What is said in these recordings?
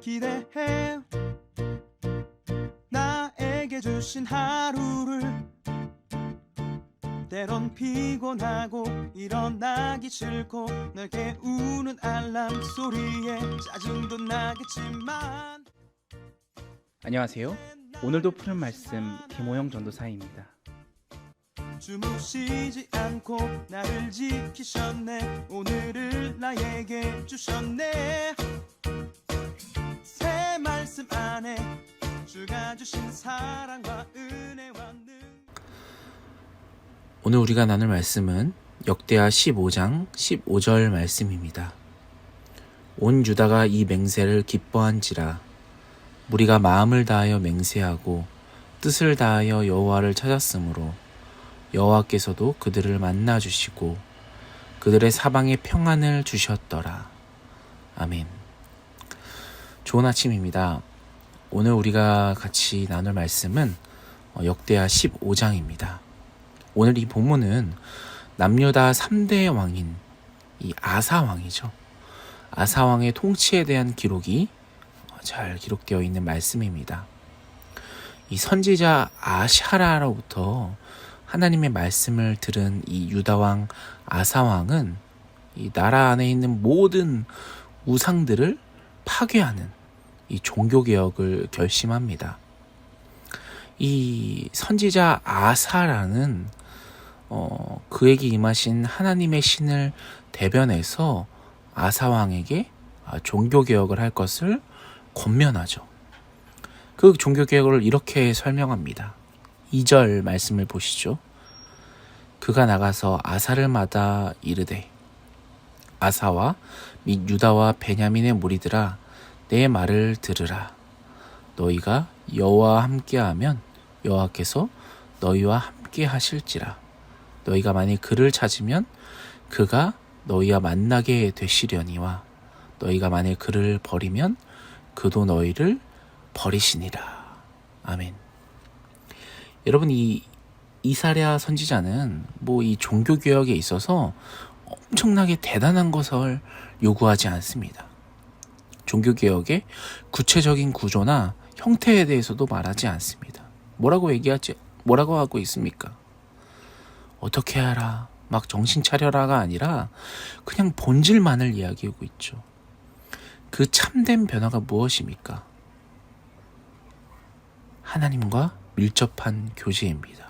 기대해 나에게 주신 하루를 때론 피곤하고 일어나기 싫고 널 깨우는 알람 소리에 짜증도 나겠지만 안녕하세요. 오늘도 푸른 말씀 김호영 전도사입니다. 주무시지 않고 나를 지키셨네. 오늘을 나에게 주셨네. 새 말씀 안에 주가 주신 사랑과 은혜와 오늘 우리가 나눌 말씀은 역대하 15장 15절 말씀입니다. 온 유다가 이 맹세를 기뻐한지라. 무리가 마음을 다하여 맹세하고 뜻을 다하여 여호와를 찾았으므로 여호와께서도 그들을 만나 주시고 그들의 사방에 평안을 주셨더라. 아멘. 좋은 아침입니다. 오늘 우리가 같이 나눌 말씀은 역대하 15장입니다. 오늘 이 본문은 남유다 3대 왕인 이 아사 왕이죠. 아사 왕의 통치에 대한 기록이 잘 기록되어 있는 말씀입니다. 이 선지자 아샤라로부터 하나님의 말씀을 들은 이 유다 왕 아사 왕은 이 나라 안에 있는 모든 우상들을 파괴하는 이 종교 개혁을 결심합니다. 이 선지자 아사라는 그에게 임하신 하나님의 신을 대변해서 아사왕에게 종교개혁을 할 것을 권면하죠. 그 종교개혁을 이렇게 설명합니다. 2절 말씀을 보시죠. 그가 나가서 아사를 마다 이르되 아사와 및 유다와 베냐민의 무리들아 내 말을 들으라. 너희가 여호와와 함께하면 여호와께서 너희와 함께 하실지라. 너희가 만일 그를 찾으면 그가 너희와 만나게 되시려니와 너희가 만일 그를 버리면 그도 너희를 버리시니라. 아멘. 여러분, 이 이사랴 선지자는 이 종교개혁에 있어서 엄청나게 대단한 것을 요구하지 않습니다. 종교개혁의 구체적인 구조나 형태에 대해서도 말하지 않습니다. 뭐라고 하고 있습니까? 어떻게 하라, 막 정신 차려라가 아니라 그냥 본질만을 이야기하고 있죠. 그 참된 변화가 무엇입니까? 하나님과 밀접한 교제입니다.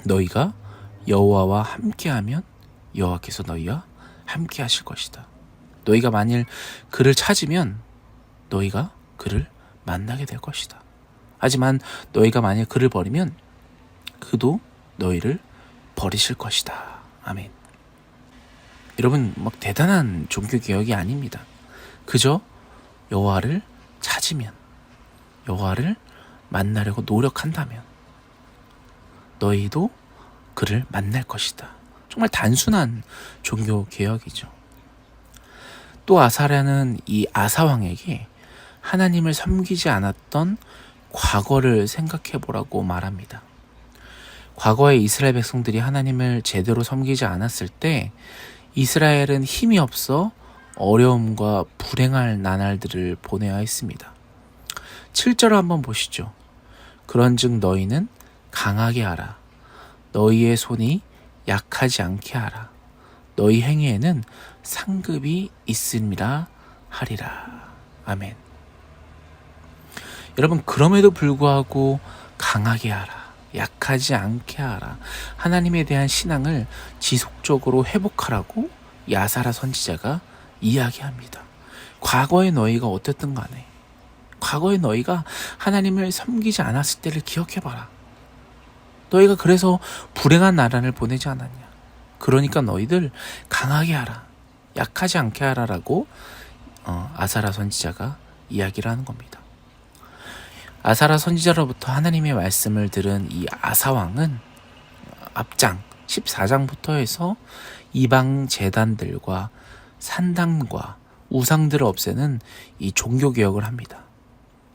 너희가 여호와와 함께하면 여호와께서 너희와 함께 하실 것이다. 너희가 만일 그를 찾으면 너희가 그를 만나게 될 것이다. 하지만 너희가 만일 그를 버리면 그도 너희를 버리실 것이다. 아멘. 여러분, 대단한 종교개혁이 아닙니다. 그저 여호와를 찾으면, 여호와를 만나려고 노력한다면 너희도 그를 만날 것이다. 정말 단순한 종교개혁이죠. 또 아사랴는 이 아사왕에게 하나님을 섬기지 않았던 과거를 생각해 보라고 말합니다. 과거에 이스라엘 백성들이 하나님을 제대로 섬기지 않았을 때 이스라엘은 힘이 없어 어려움과 불행할 나날들을 보내야 했습니다. 7절을 한번 보시죠. 그런즉 너희는 강하게 하라. 너희의 손이 약하지 않게 하라. 너희 행위에는 상급이 있음이라 하리라. 아멘. 여러분, 그럼에도 불구하고 강하게 하라. 약하지 않게 하라. 하나님에 대한 신앙을 지속적으로 회복하라고 야사라 선지자가 이야기합니다. 과거의 너희가 어땠든 간에 과거의 너희가 하나님을 섬기지 않았을 때를 기억해봐라. 너희가 그래서 불행한 나라를 보내지 않았냐. 그러니까 너희들 강하게 하라. 약하지 않게 하라라고 아사라 선지자가 이야기를 하는 겁니다. 아사라 선지자로부터 하나님의 말씀을 들은 이 아사왕은 앞장 14장부터 해서 이방 제단들과 산당과 우상들을 없애는 이 종교개혁을 합니다.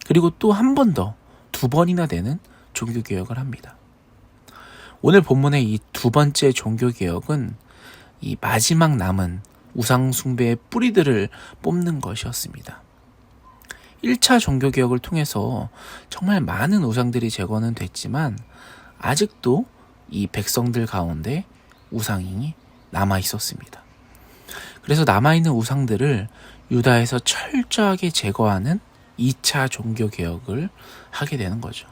그리고 또 한 번 더, 2번이나 되는 종교개혁을 합니다. 오늘 본문의 이 2번째 종교개혁은 이 마지막 남은 우상숭배의 뿌리들을 뽑는 것이었습니다. 1차 종교개혁을 통해서 정말 많은 우상들이 제거는 됐지만 아직도 이 백성들 가운데 우상이 남아 있었습니다. 그래서 남아있는 우상들을 유다에서 철저하게 제거하는 2차 종교개혁을 하게 되는 거죠.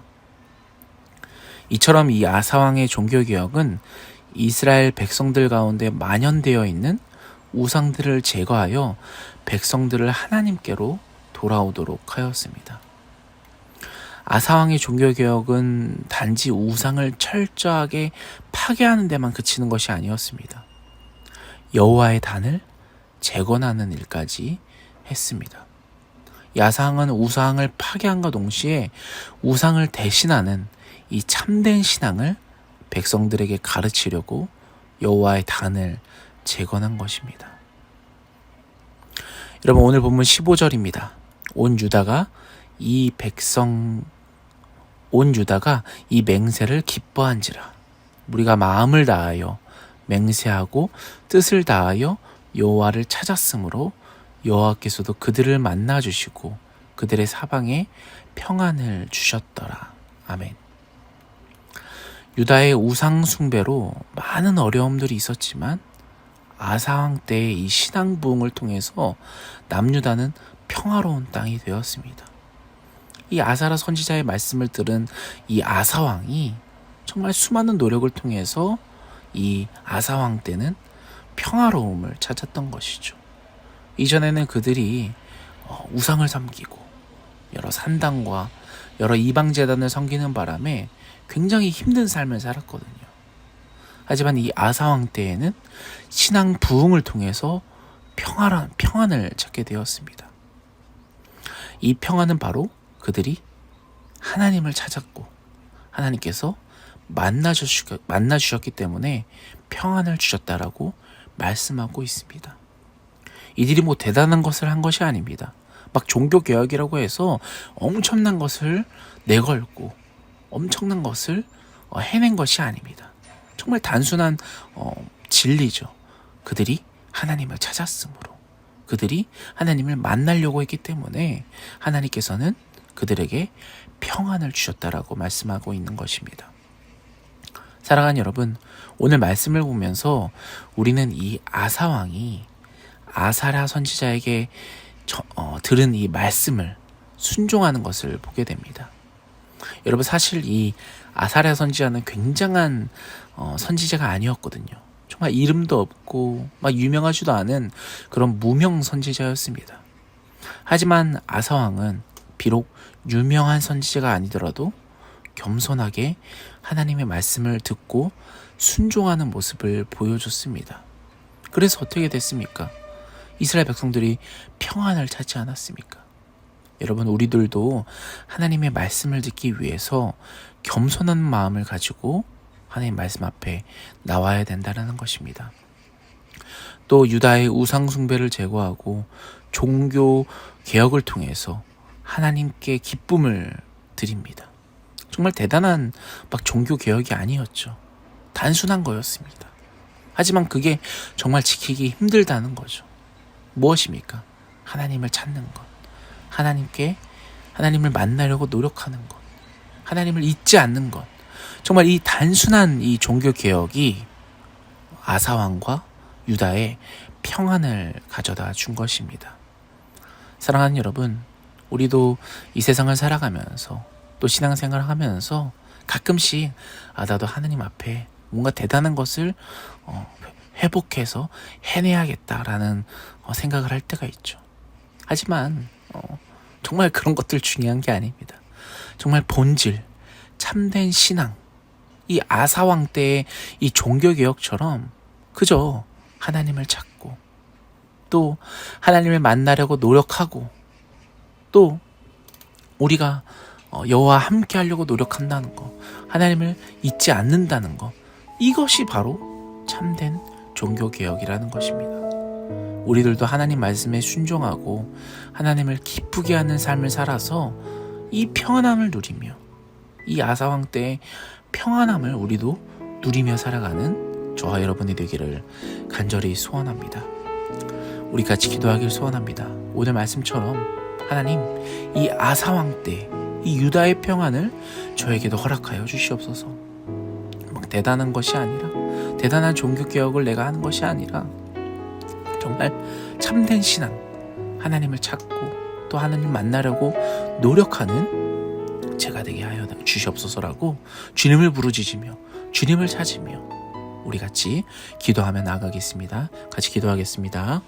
이처럼 이 아사왕의 종교개혁은 이스라엘 백성들 가운데 만연되어 있는 우상들을 제거하여 백성들을 하나님께로 돌아오도록 하였습니다. 아사왕의 종교개혁은 단지 우상을 철저하게 파괴하는 데만 그치는 것이 아니었습니다. 여호와의 단을 재건하는 일까지 했습니다. 아사왕은 우상을 파괴함과 동시에 우상을 대신하는 이 참된 신앙을 백성들에게 가르치려고 여호와의 단을 재건한 것입니다. 여러분, 오늘 본문 15절입니다. 온 유다가 이 맹세를 기뻐한지라. 우리가 마음을 다하여 맹세하고 뜻을 다하여 여호와를 찾았으므로 여호와께서도 그들을 만나 주시고 그들의 사방에 평안을 주셨더라. 아멘. 유다의 우상 숭배로 많은 어려움들이 있었지만 아사왕 때의 이 신앙 부흥을 통해서 남유다는 평화로운 땅이 되었습니다. 이 아사랴 선지자의 말씀을 들은 이 아사왕이 정말 수많은 노력을 통해서 이 아사왕 때는 평화로움을 찾았던 것이죠. 이전에는 그들이 우상을 섬기고 여러 산당과 여러 이방 제단을 섬기는 바람에 굉장히 힘든 삶을 살았거든요. 하지만 이 아사왕 때에는 신앙 부흥을 통해서 평안을 찾게 되었습니다. 이 평안은 바로 그들이 하나님을 찾았고 하나님께서 만나 주셨기 때문에 평안을 주셨다라고 말씀하고 있습니다. 이들이 뭐 대단한 것을 한 것이 아닙니다. 막 종교개혁이라고 해서 엄청난 것을 내걸고 엄청난 것을 해낸 것이 아닙니다. 정말 단순한 진리죠. 그들이 하나님을 찾았으므로, 그들이 하나님을 만나려고 했기 때문에 하나님께서는 그들에게 평안을 주셨다라고 말씀하고 있는 것입니다. 사랑하는 여러분, 오늘 말씀을 보면서 우리는 이 아사왕이 아사랴 선지자에게 들은 이 말씀을 순종하는 것을 보게 됩니다. 여러분, 사실 이 아사랴 선지자는 굉장한 선지자가 아니었거든요. 정말 이름도 없고 막 유명하지도 않은 그런 무명 선지자였습니다. 하지만 아사왕은 비록 유명한 선지자가 아니더라도 겸손하게 하나님의 말씀을 듣고 순종하는 모습을 보여줬습니다. 그래서 어떻게 됐습니까? 이스라엘 백성들이 평안을 찾지 않았습니까? 여러분, 우리들도 하나님의 말씀을 듣기 위해서 겸손한 마음을 가지고 하나님 말씀 앞에 나와야 된다는 것입니다. 또 유다의 우상 숭배를 제거하고 종교 개혁을 통해서 하나님께 기쁨을 드립니다. 정말 대단한 막 종교 개혁이 아니었죠. 단순한 거였습니다. 하지만 그게 정말 지키기 힘들다는 거죠. 무엇입니까? 하나님을 찾는 것, 하나님을 만나려고 노력하는 것, 하나님을 잊지 않는 것. 정말 이 단순한 이 종교 개혁이 아사왕과 유다의 평안을 가져다 준 것입니다. 사랑하는 여러분, 우리도 이 세상을 살아가면서 또 신앙생활을 하면서 가끔씩 나도 하나님 앞에 뭔가 대단한 것을 회복해서 해내야겠다라는 생각을 할 때가 있죠. 하지만 정말 그런 것들 중요한 게 아닙니다. 정말 본질, 참된 신앙, 이 아사왕 때의 이 종교개혁처럼 그저 하나님을 찾고 또 하나님을 만나려고 노력하고 또 우리가 여호와 함께 하려고 노력한다는 것, 하나님을 잊지 않는다는 것, 이것이 바로 참된 종교개혁이라는 것입니다. 우리들도 하나님 말씀에 순종하고 하나님을 기쁘게 하는 삶을 살아서 이 평안함을 누리며 이 아사왕 때의 평안함을 우리도 누리며 살아가는 저와 여러분이 되기를 간절히 소원합니다. 우리 같이 기도하길 소원합니다. 오늘 말씀처럼 하나님, 이 아사왕 때 이 유다의 평안을 저에게도 허락하여 주시옵소서. 막 대단한 것이 아니라, 대단한 종교개혁을 내가 하는 것이 아니라 정말 참된 신앙, 하나님을 찾고 또 하나님 만나려고 노력하는 제가 되게 하여 주시옵소서라고 주님을 부르짖으며 주님을 찾으며 우리 같이 기도하며 나아가겠습니다. 같이 기도하겠습니다.